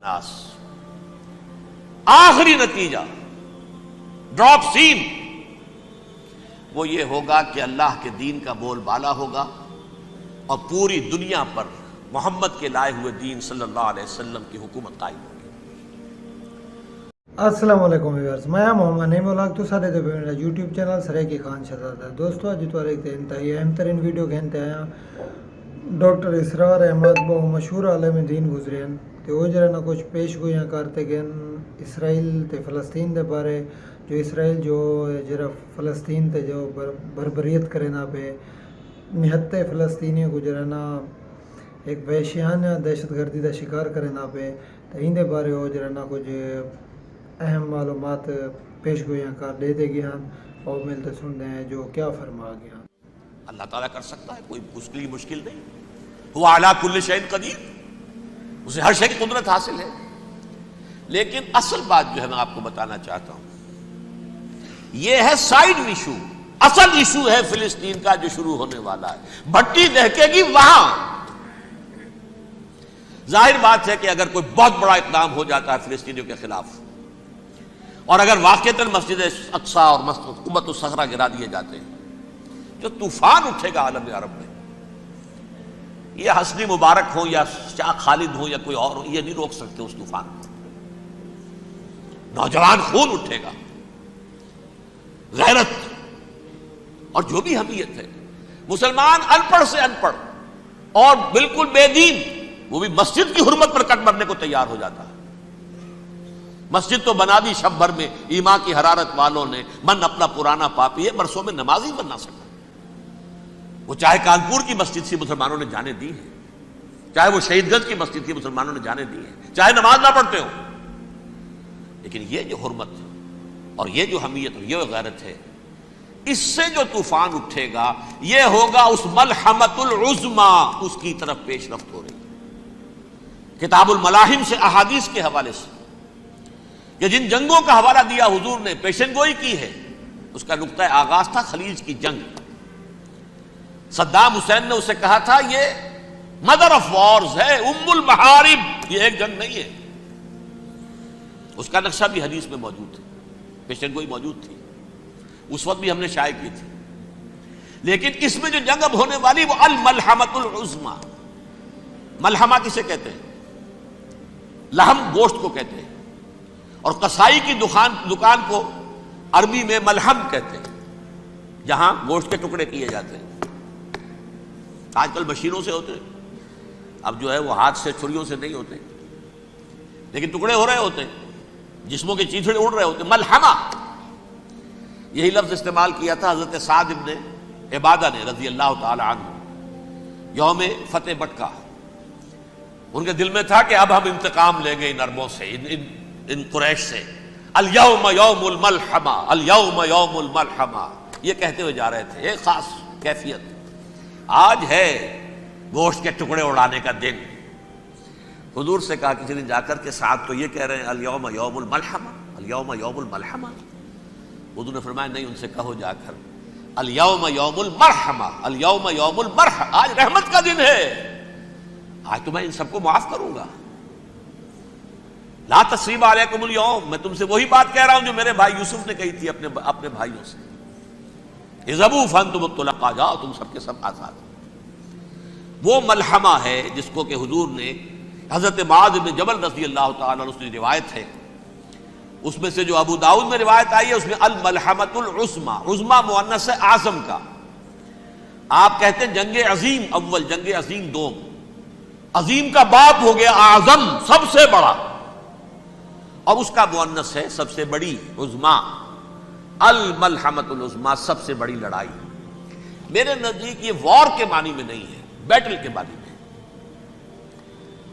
ناس آخری نتیجہ ڈراپ سین وہ یہ ہوگا کہ اللہ کے دین کا بول بالا ہوگا اور پوری دنیا پر محمد کے لائے ہوئے دین صلی اللہ علیہ وسلم کی حکومت قائم ہوگی۔ السلام علیکم ویورز، میں محمد نعیم الاق تو سارے دے میرا یوٹیوب چینل سریکی خان شہزادہ دوستو اج تو ایک انتہائی اہم ترین ویڈیو کہتے ہیں ڈاکٹر اسرار احمد بہت مشہور عالم دین گزرے ہیں تے وہ جرا نہ کچھ پیش گویاں کرتے گئے اسرائیل تے فلسطین دے بارے جو اسرائیل جو جرا فلسطین تے جو بربریت کرے نہ پہ نہتے فلسطینیوں کو جرا نہ ایک وحشیانہ دہشت گردی دا شکار کرے نہ پہ تے ان دے بارے وہ جرا نہ کچھ اہم معلومات پیش گویاں کر دے دے گئے ہیں اور ملتے سنتے ہیں جو کیا فرما گیا۔ اللہ تعالیٰ کر سکتا ہے، کوئی مشکل نہیں، وہ اعلیٰ کل شیء قدیر، اسے ہر شے کی قدرت حاصل ہے۔ لیکن اصل بات جو ہے میں آپ کو بتانا چاہتا ہوں یہ ہے سائیڈ ایشو، اصل ایشو ہے فلسطین کا جو شروع ہونے والا ہے، بھٹی دہکے گی وہاں۔ ظاہر بات ہے کہ اگر کوئی بہت بڑا اقدام ہو جاتا ہے فلسطینیوں کے خلاف اور اگر واقعتاً مسجد اقصیٰ اور قبۃ الصخرہ گرا دیے جاتے ہیں، جو طوفان اٹھے گا عالم عرب میں، یہ حسنی مبارک ہو یا شاہ خالد ہو یا کوئی اور ہو، یہ نہیں روک سکتے اس طوفان کو۔ نوجوان خون اٹھے گا، غیرت اور جو بھی حمیت ہے، مسلمان ان پڑھ سے ان پڑھ اور بالکل بے دین وہ بھی مسجد کی حرمت پر کٹ مرنے کو تیار ہو جاتا ہے۔ مسجد تو بنا دی شب بھر میں، ایمان کی حرارت والوں نے، من اپنا پرانا پاپی ہے، برسوں میں نماز ہی بننا سکا۔ وہ چاہے کانپور کی مسجد سے مسلمانوں نے جانے دی ہے، چاہے وہ شہید گنج کی مسجد کی مسلمانوں نے جانے دی ہے، چاہے نماز نہ پڑھتے ہو، لیکن یہ جو حرمت اور یہ جو حمیت اور یہ غیرت ہے، اس سے جو طوفان اٹھے گا یہ ہوگا اس ملحمۃ العظمی، اس کی طرف پیش رفت ہو رہی ہے۔ کتاب الملاحم سے احادیث کے حوالے سے کہ جن جنگوں کا حوالہ دیا حضور نے، پیشن گوئی کی ہے، اس کا نقطہ آغاز تھا خلیج کی جنگ۔ صدام حسین نے اسے کہا تھا یہ مدر آف وارز ہے، ام المحارب، یہ ایک جنگ نہیں ہے۔ اس کا نقشہ بھی حدیث میں موجود تھا، پیشن گوئی موجود تھی، اس وقت بھی ہم نے شائع کی تھی۔ لیکن اس میں جو جنگ اب ہونے والی وہ الملحمۃ العظمی۔ ملحمہ کسے کہتے ہیں؟ لحم گوشت کو کہتے ہیں، اور قصائی کی دکان کو عربی میں ملحم کہتے ہیں، جہاں گوشت کے ٹکڑے کیے جاتے ہیں۔ آج کل مشینوں سے ہوتے ہیں، اب جو ہے وہ ہاتھ سے چھریوں سے نہیں ہوتے، لیکن ٹکڑے ہو رہے ہوتے ہیں، جسموں کے چیتھڑے اڑ رہے ہوتے ہیں۔ ملحمہ یہی لفظ استعمال کیا تھا حضرت سعد ابن عبادہ نے رضی اللہ تعالی عنہ یوم فتح مکہ۔ ان کے دل میں تھا کہ اب ہم انتقام لیں گے ان عربوں سے، ان قریش سے۔ الیوم یوم الملحمہ، الیوم یوم الملحمہ، یہ کہتے ہوئے جا رہے تھے، ایک خاص کیفیت۔ آج ہے گوشت کے ٹکڑے اڑانے کا دن۔ حضور سے کہا کسی نے جا کر کے ساتھ تو یہ کہہ رہے ہیں الیوم یوم الملحمہ، الیوم یوم الملحمہ۔ حضور نے فرمایا نہیں، ان سے کہو جا کر الیوم یوم المرحمہ، الیوم یوم المرحمہ، آج رحمت کا دن ہے، آج تو میں ان سب کو معاف کروں گا۔ لا تثریب علیکم اليوم، میں تم سے وہی بات کہہ رہا ہوں جو میرے بھائی یوسف نے کہی تھی اپنے بھائیوں سے، اذهبوا فانتم الطلقاء، جاؤ تم سب کے سب آزاد۔ وہ ملحمہ ہے جس کو کہ حضور نے حضرت معاذ بن جبل رضی اللہ تعالیٰ عنہ سے روایت ہے، اس میں سے جو ابو داؤد میں روایت آئی ہے اس میں الملحمۃ العظمی، عظمی مؤنث ہے اعظم کا۔ آپ کہتے ہیں جنگ عظیم اول، جنگ عظیم دوم، عظیم کا باپ ہو گیا اعظم، سب سے بڑا، اور اس کا مؤنث ہے سب سے بڑی، عظمی۔ الملحمۃ العظمی، سب سے بڑی لڑائی۔ میرے نزدیک یہ وار کے معنی میں نہیں ہے، بیٹل کے معنی میں۔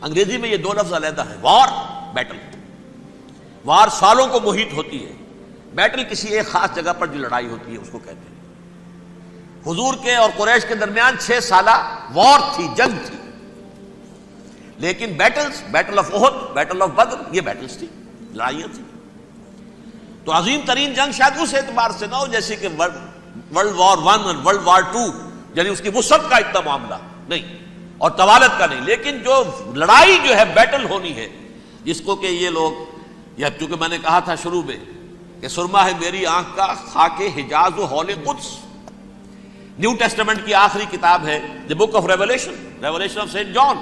انگریزی میں یہ دو لفظ علیحدہ ہیں، وار، بیٹل۔ وار سالوں کو محیط ہوتی ہے، بیٹل کسی ایک خاص جگہ پر جو لڑائی ہوتی ہے اس کو کہتے ہیں۔ حضور کے اور قریش کے درمیان 6 سالہ وار تھی، جنگ تھی، لیکن battles, battle of Uhud, battle of Badr, یہ بیٹلز تھی، لڑائیاں تھیں۔ تو عظیم ترین جنگ شاید اس اعتبار سے نہ ہو جیسے کہ ورلڈ وار 1 اور ورلڈ وار 2، یعنی اس کی وسعت کا اتنا معاملہ نہیں اور طوالت کا نہیں، لیکن جو لڑائی جو ہے بیٹل ہونی ہے، جس کو کہ یہ لوگ، یا چونکہ میں نے کہا تھا شروع میں کہ سرما ہے میری آنکھ کا خاک حجاز و حول قدس، نیو ٹیسٹمنٹ کی آخری کتاب ہے the book of revelation, revelation of saint John,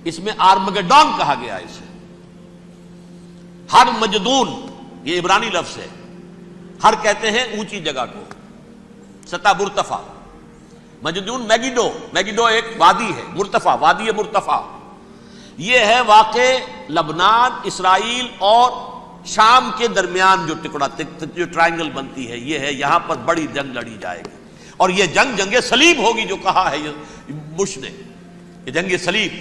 اس میں آرمگڈون کہا گیا ہے اسے۔ ہر مجدون، یہ عبرانی لفظ ہے، ہر کہتے ہیں اونچی جگہ کو، سطح مرتفع، مجدون میگیڈو، میگیڈو ایک وادی ہے، مرتفع، وادی مرتفع، یہ ہے واقع لبنان، اسرائیل اور شام کے درمیان جو ٹکڑا، جو ٹرائنگل بنتی ہے، یہ ہے، یہاں پر بڑی جنگ لڑی جائے گی، اور یہ جنگ جنگ صلیب ہوگی، جو کہا ہے بش نے، یہ جنگ صلیب۔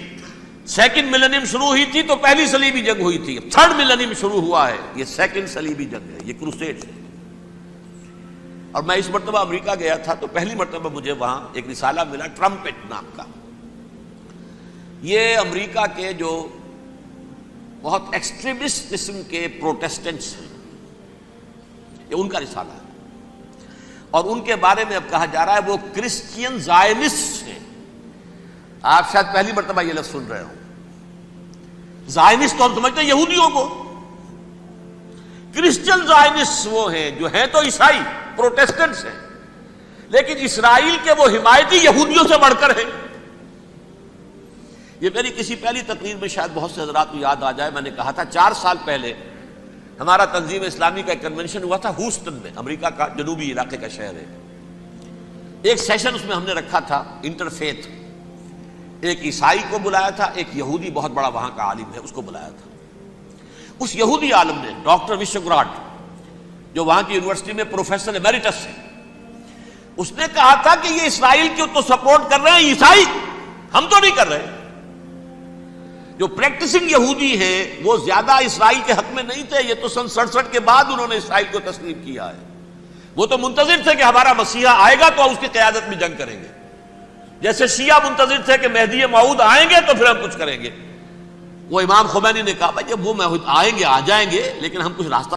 سیکنڈ ملینیم شروع ہوئی تھی تو پہلی صلیبی جنگ ہوئی تھی، تھرڈ ملینیم شروع ہوا ہے، یہ سیکنڈ صلیبی جنگ ہے، یہ کروسیڈ ہے۔ اور میں اس مرتبہ امریکہ گیا تھا تو پہلی مرتبہ مجھے وہاں ایک رسالہ ملا ٹرمپٹ نام کا، یہ امریکہ کے جو بہت ایکسٹریمسٹ قسم کے پروٹیسٹنٹس ہیں، یہ ان کا رسالہ ہے، اور ان کے بارے میں اب کہا جا رہا ہے وہ کرسچین زائنسٹ ہیں۔ آپ شاید پہلی مرتبہ یہ لفظ سن رہے ہوں، زائنسٹ تو ہم سمجھتے ہیں یہودیوں کو، کرسچین زائنسٹ وہ ہیں جو ہیں تو عیسائی پروٹیسٹنٹس ہیں، لیکن اسرائیل کے وہ حمایتی یہودیوں سے بڑھ کر ہیں۔ یہ میری کسی پہلی تقریر میں شاید بہت سے حضرات کو یاد آ جائے، میں نے کہا تھا 4 سال پہلے ہمارا تنظیم اسلامی کا ایک کنونشن ہوا تھا ہوسٹن میں، امریکہ کا جنوبی علاقے کا شہر ہے۔ ایک سیشن اس میں ہم نے رکھا تھا انٹرفیتھ، ایک عیسائی کو بلایا تھا، ایک یہودی بہت بڑا وہاں کا عالم ہے اس کو بلایا تھا۔ اس یہودی عالم نے، ڈاکٹر وشوگراڈ، جو وہاں کی یونیورسٹی میں پروفیسر ایمیریٹس ہے، اس نے کہا تھا کہ یہ اسرائیل کو تو سپورٹ کر رہے ہیں عیسائی، ہم تو نہیں کر رہے۔ جو پریکٹسنگ یہودی ہیں وہ زیادہ اسرائیل کے حق میں نہیں تھے، یہ تو سن 67 کے بعد انہوں نے اسرائیل کو تسلیم کیا ہے، وہ تو منتظر تھے کہ ہمارا مسیحا آئے گا تو اس کی قیادت میں جنگ کریں گے، جیسے شیعہ منتظر تھے کہ مہدی موعود آئیں گے تو پھر ہم کچھ کریں گے۔ وہ امام خمینی نے کہا بھائی جب وہ آئیں گے آ جائیں گے، لیکن ہم کچھ راستہ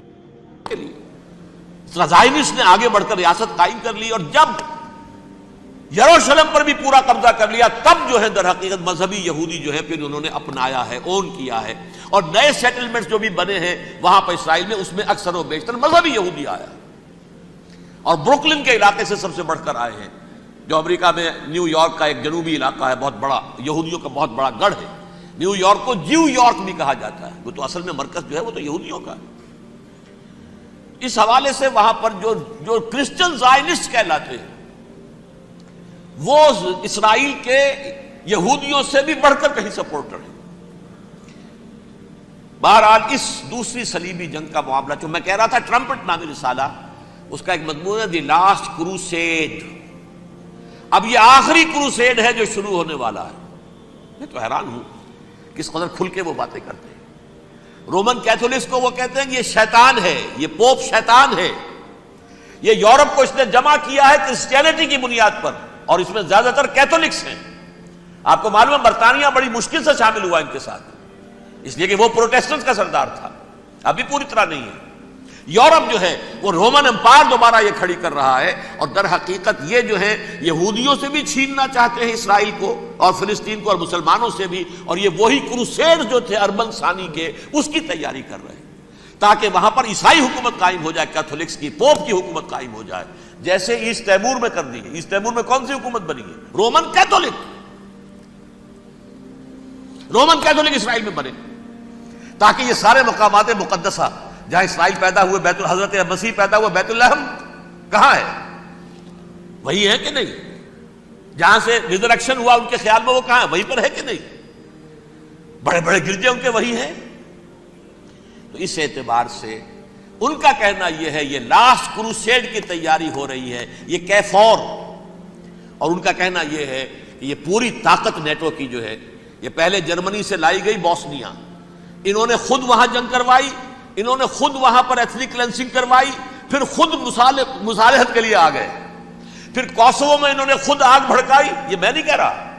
کے لیے۔ زائنسٹ نے آگے بڑھ کر ریاست قائم کر لی، اور جب یروشلم پر بھی پورا قبضہ کر لیا، تب جو ہے در حقیقت مذہبی یہودی جو ہے پھر انہوں نے اپنایا ہے، اون کیا ہے، اور نئے سیٹلمنٹس جو بھی بنے ہیں وہاں پر اسرائیل میں، اس میں اکثر و بیشتر مذہبی یہودی آیا، اور بروکلن کے علاقے سے سب سے بڑھ کر آئے ہیں، جو امریکہ میں نیو یارک کا ایک جنوبی علاقہ ہے، بہت بڑا یہودیوں کا بہت بڑا گڑھ ہے۔ نیو یارک کو جیو یارک بھی کہا جاتا ہے، وہ تو اصل میں مرکز جو ہے وہ تو یہودیوں کا ہے۔ اس حوالے سے وہاں پر جو کرسچن زائنسٹ کہلاتے ہیں وہ اسرائیل کے یہودیوں سے بھی بڑھ کر کہیں سپورٹر ہیں۔ بہرحال اس دوسری صلیبی جنگ کا معاملہ جو میں کہہ رہا تھا، ٹرمپٹ نامی رسالہ، اس کا ایک مضمون ہے دی لاسٹ کروسیڈ۔ اب یہ آخری کروسیڈ ہے جو شروع ہونے والا ہے۔ میں تو حیران ہوں کس قدر کھل کے وہ باتیں کرتے ہیں۔ رومن کیتھولکس کو وہ کہتے ہیں کہ یہ شیطان ہے، یہ پوپ شیطان ہے، یہ یورپ کو اس نے جمع کیا ہے کرسچینٹی کی بنیاد پر، اور اس میں زیادہ تر کیتھولکس ہیں۔ آپ کو معلوم ہے برطانیہ بڑی مشکل سے شامل ہوا ان کے ساتھ، اس لیے کہ وہ پروٹیسٹنٹ کا سردار تھا، ابھی پوری طرح نہیں ہے۔ یورپ جو ہے وہ رومن امپائر دوبارہ یہ کھڑی کر رہا ہے، اور در حقیقت یہ جو ہے یہودیوں سے بھی چھیننا چاہتے ہیں اسرائیل کو اور فلسطین کو، اور مسلمانوں سے بھی، اور یہ وہی کروسیڈ جو تھے اربن ثانی کے، اس کی تیاری کر رہے ہیں تاکہ وہاں پر عیسائی حکومت قائم ہو جائے، کیتھولکس کی، پوپ کی حکومت قائم ہو جائے، جیسے ایسٹ تیمور میں کر دی ہے۔ ایسٹ تیمور میں کون سی حکومت بنی ہے؟ رومن کیتھولک، رومن کیتھولک اسرائیل میں بنے، تاکہ یہ سارے مقامات مقدسہ جہاں اسرائیل پیدا ہوئے، بیت حضرت مسیح پیدا ہوا، بیت الحم کہاں ہے؟ وہی ہے کہ نہیں؟ جہاں سے ریزریکشن ہوا ان کے خیال میں وہ کہاں ہے؟ وہیں پر ہے کہ نہیں؟ بڑے بڑے گرجے ان کے وہی ہیں۔ تو اس اعتبار سے ان کا کہنا یہ ہے یہ لاسٹ کروسیڈ کی تیاری ہو رہی ہے، یہ کیفور، اور ان کا کہنا یہ ہے کہ یہ پوری طاقت نیٹو کی جو ہے، یہ پہلے جرمنی سے لائی گئی بوسنیا، انہوں نے خود وہاں جنگ کروائی، انہوں نے خود وہاں پر ایتھنک کلینسنگ کروائی، پھر خود مصالحت کے لیے آ گئے، پھر کوسوو میں انہوں نے خود آگ بھڑکائی۔ یہ میں نہیں کہہ رہا،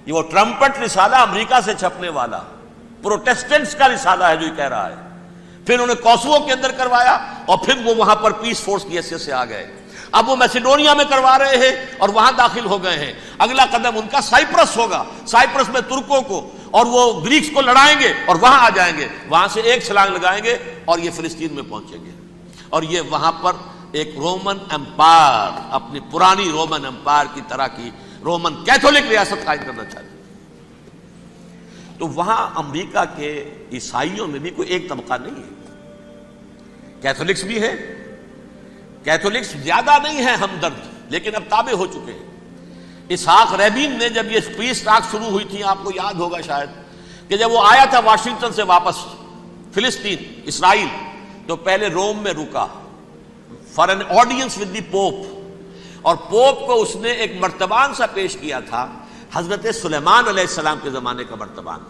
یہ وہ ٹرمپٹ رسالہ امریکہ سے چھپنے والا پروٹیسٹنٹس کا رسالہ ہے جو یہ کہہ رہا ہے۔ پھر انہوں نے کوسوو کے اندر کروایا، اور پھر وہ وہاں پر پیس فورس کی حیثیت سے آ گئے۔ اب وہ میسیڈونیا میں کروا رہے ہیں اور وہاں داخل ہو گئے ہیں۔ اگلا قدم ان کا سائپرس ہوگا، سائپرس میں ترکوں کو اور وہ گریکس کو لڑائیں گے اور وہاں آ جائیں گے، وہاں سے ایک چھلانگ لگائیں گے اور یہ فلسطین میں پہنچیں گے، اور یہ وہاں پر ایک رومن امپائر، اپنی پرانی رومن امپائر کی طرح کی رومن کیتھولک ریاست قائم کرنا چاہتے ہیں۔ تو وہاں امریکہ کے عیسائیوں میں بھی کوئی ایک طبقہ نہیں ہے، کیتھولکس بھی ہے، کیتھولکس زیادہ نہیں ہے ہمدرد، لیکن اب تابع ہو چکے ہیں۔ اسحاق ریبین نے جب یہ پیس ٹاک شروع ہوئی تھی، آپ کو یاد ہوگا شاید، کہ جب وہ آیا تھا واشنگٹن سے واپس فلسطین اسرائیل، تو پہلے روم میں رکا for an audience with the pope, اور پوپ کو اس نے ایک مرتبان سا پیش کیا تھا، حضرت سلیمان علیہ السلام کے زمانے کا مرتبان،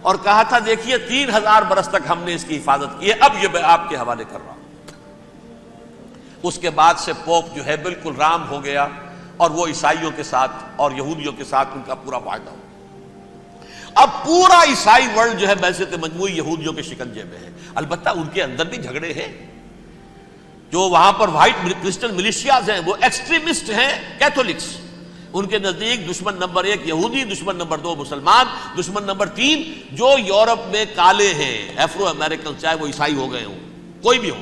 اور کہا تھا دیکھیے 3000 برس تک ہم نے اس کی حفاظت کی ہے، اب یہ میں آپ کے حوالے کر رہا ہوں۔ اس کے بعد سے پوپ جو ہے بالکل رام ہو گیا، اور وہ عیسائیوں کے ساتھ اور یہودیوں کے ساتھ ان کا پورا معاہدہ ہو۔ اب پورا عیسائی ورلڈ جو ہے بعثت مجموعی یہودیوں کے شکنجے میں ہے۔ البتہ ان کے اندر بھی جھگڑے ہیں، جو وہاں پر وائٹ کرسچن ملیشیاز ہیں وہ ایکسٹریمسٹ ہیں کیتھولکس، ان کے نزدیک دشمن نمبر 1 یہودی، دشمن نمبر 2 مسلمان، دشمن نمبر 3 جو یورپ میں کالے ہیں، ایفرو امریکن، چاہے وہ عیسائی ہو گئے ہوں، کوئی بھی ہو،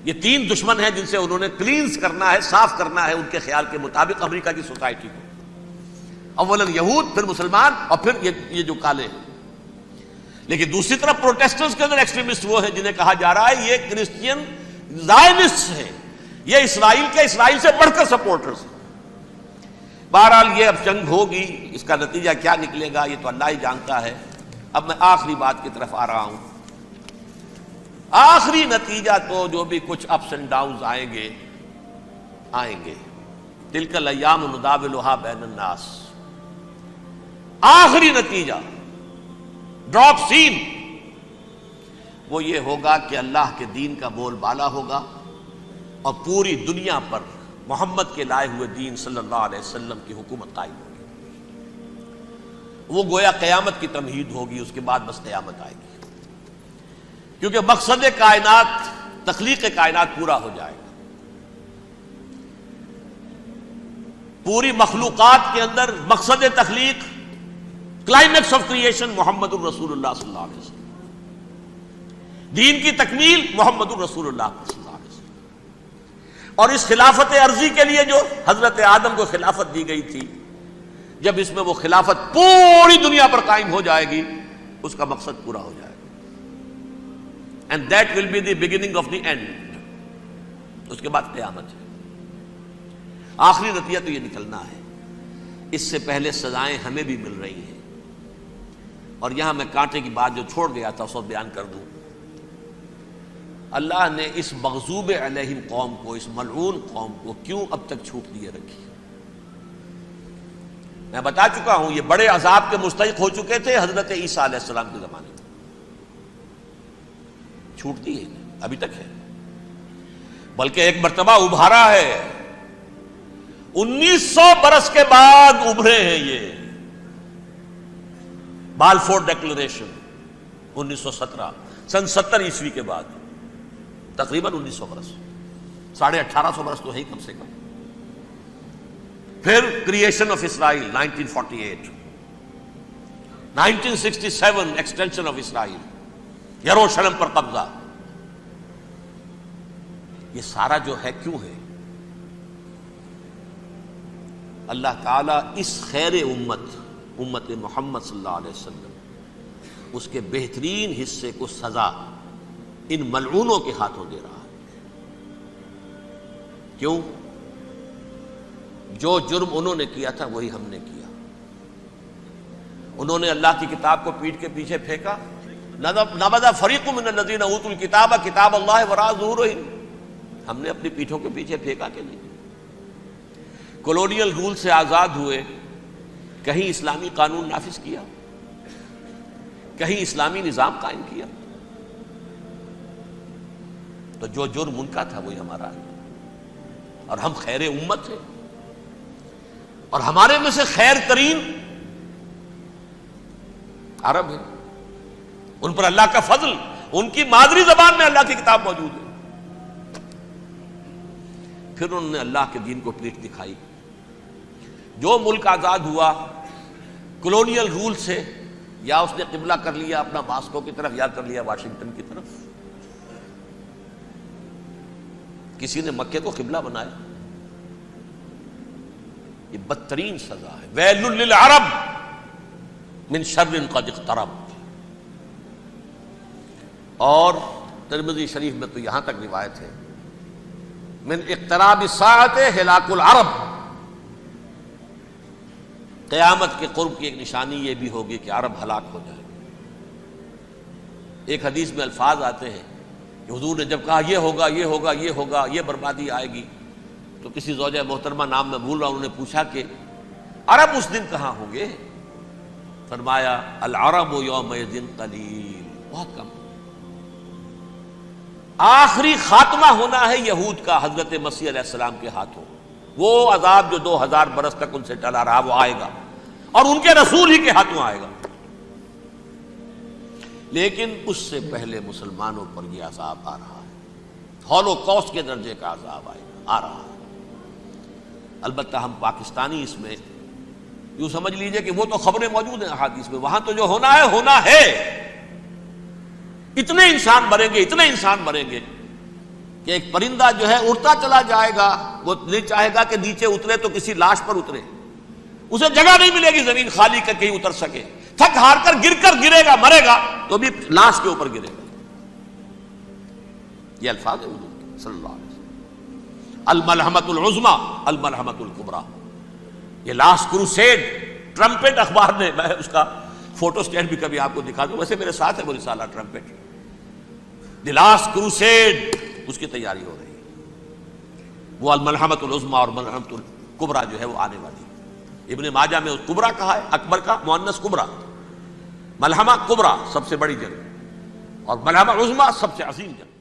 یہ 3 دشمن ہیں جن سے انہوں نے کلینز کرنا ہے، صاف کرنا ہے ان کے خیال کے مطابق امریکہ کی سوسائٹی کو، اولاً یہود، پھر مسلمان، اور پھر یہ جو کالے ہیں۔ لیکن دوسری طرف پروٹیسٹنٹس کے اندر ایکسٹریمسٹ وہ ہیں جنہیں کہا جا رہا ہے یہ کرسچین زائنسٹ ہیں، یہ اسرائیل سے بڑھ کر سپورٹرز ہیں۔ بہرحال یہ اب جنگ ہوگی، اس کا نتیجہ کیا نکلے گا یہ تو اللہ ہی جانتا ہے۔ اب میں آخری بات کی طرف آ رہا ہوں۔ آخری نتیجہ تو جو بھی کچھ اپس اینڈ ڈاؤنز آئیں گے، تلک الایام نداولھا بین الناس، آخری نتیجہ ڈراپ سین وہ یہ ہوگا کہ اللہ کے دین کا بول بالا ہوگا، اور پوری دنیا پر محمد کے لائے ہوئے دین صلی اللہ علیہ وسلم کی حکومت قائم ہوگی۔ وہ گویا قیامت کی تمہید ہوگی، اس کے بعد بس قیامت آئے گی، کیونکہ مقصد کائنات، تخلیق کائنات پورا ہو جائے گا۔ پوری مخلوقات کے اندر مقصد تخلیق، کلائمیکس آف کریشن محمد الرسول اللہ صلی اللہ علیہ وسلم، دین کی تکمیل محمد الرسول اللہ صلی اللہ علیہ وسلم۔ اور اس خلافت عرضی کے لیے جو حضرت آدم کو خلافت دی گئی تھی، جب اس میں وہ خلافت پوری دنیا پر قائم ہو جائے گی، اس کا مقصد پورا ہو جائے گا، and that will be the beginning of the end۔ اس کے بعد قیامت ہے۔ آخری نتیجہ تو یہ نکلنا ہے۔ اس سے پہلے سزائیں ہمیں بھی مل رہی ہیں، اور یہاں میں کانٹے کی بات جو چھوڑ گیا تھا اس وقت بیان کر دوں۔ اللہ نے اس مغضوب علیہم قوم کو، اس ملعون قوم کو کیوں اب تک چھوٹ دیے رکھی؟ میں بتا چکا ہوں یہ بڑے عذاب کے مستحق ہو چکے تھے حضرت عیسیٰ علیہ السلام کے زمانے میں، چھوٹ دی ہے ابھی تک ہے، بلکہ ایک مرتبہ ابھارا ہے، 1900 برس کے بعد ابھرے ہیں یہ، بالفور ڈیکلریشن 1917، سن 70 عیسوی کے بعد، تقریباً 1900 برس، 1850 برس تو ہے ہی کم سے کم۔ پھر creation of Israel 1948، 1967 extension of Israel, یروشلم پر قبضہ۔ یہ سارا جو ہے کیوں ہے؟ اللہ تعالیٰ اس خیر امت محمد صلی اللہ علیہ وسلم، اس کے بہترین حصے کو سزا ان ملعونوں کے ہاتھوں دے رہا ہے۔ کیوں؟ جو جرم انہوں نے کیا تھا وہی ہم نے کیا۔ انہوں نے اللہ کی کتاب کو پیٹھ کے پیچھے پھینکا، نبذ فریق من الذین اوتوا الکتاب کتاب اللہ وراء ظہورہم، ہم نے اپنی پیٹھوں کے پیچھے پھینکا کہ نہیں؟ کولونیل رول سے آزاد ہوئے، کہیں اسلامی قانون نافذ کیا، کہیں اسلامی نظام قائم کیا؟ تو جو جرم ان کا تھا وہی ہمارا ہے، اور ہم خیر امت ہیں، اور ہمارے میں سے خیر ترین عرب ہیں، ان پر اللہ کا فضل، ان کی مادری زبان میں اللہ کی کتاب موجود ہے۔ پھر انہوں نے اللہ کے دین کو پیٹھ دکھائی۔ جو ملک آزاد ہوا کولونیل رول سے، یا اس نے قبلہ کر لیا اپنا ماسکو کی طرف یا کر لیا واشنگٹن کی طرف. کسی نے مکے کو قبلہ بنایا. یہ بدترین سزا ہے. ویل للعرب من شر قد اقترب. اور ترمذی شریف میں تو یہاں تک روایت ہے من اقتراب الساعۃ ہلاک العرب. قیامت کے قرب کی ایک نشانی یہ بھی ہوگی کہ عرب ہلاک ہو جائے. ایک حدیث میں الفاظ آتے ہیں کہ حضور نے جب کہا یہ ہوگا یہ ہوگا یہ ہوگا یہ بربادی آئے گی تو کسی زوجہ محترمہ نام میں بھول رہا ہوں، انہوں نے پوچھا کہ عرب اس دن کہاں ہوں گے؟ فرمایا العرب یومئذ قلیل، بہت کم. آخری خاتمہ ہونا ہے یہود کا حضرت مسیح علیہ السلام کے ہاتھوں. وہ عذاب جو 2000 برس تک ان سے ٹلا رہا وہ آئے گا اور ان کے رسول ہی کے ہاتھوں آئے گا. لیکن اس سے پہلے مسلمانوں پر یہ عذاب آ رہا ہے. ہولوکاسٹ کے درجے کا عذاب آ رہا ہے. البتہ ہم پاکستانی اس میں یوں سمجھ لیجئے کہ وہ تو خبریں موجود ہیں احادیث میں، وہاں تو جو ہونا ہے ہونا ہے. اتنے انسان مریں گے اتنے انسان مریں گے کہ ایک پرندہ جو ہے اڑتا چلا جائے گا، وہ نہیں چاہے گا کہ نیچے اترے تو کسی لاش پر اترے. اسے جگہ نہیں ملے گی زمین خالی کر کہیں اتر سکے. تھک ہار کر گرے گا مرے گا تو بھی لاش کے اوپر گرے گا. یہ الفاظ ہے حضور کے صلی اللہ علیہ وسلم. الملحمۃ العظمیٰ الملحمۃ الکبریٰ. یہ لاسٹ کروسیڈ ٹرمپٹ اخبار نے، میں اس کا فوٹو اسٹیٹ بھی کبھی آپ کو دکھا دوں، ویسے میرے ساتھ ہے وہ رسالہ ٹرمپٹ. دی لاسٹ کروسیڈ اس کی تیاری ہو رہی ہے. وہ الملحمۃ العظمیٰ اور ملحمۃ الکبریٰ جو ہے وہ آنے والی ہے. ابن ماجہ میں کبریٰ کہا ہے، اکبر کا مؤنث کبریٰ. ملحمہ کبریٰ سب سے بڑی جنگ اور ملحمہ عظمیٰ سب سے عظیم جنگ.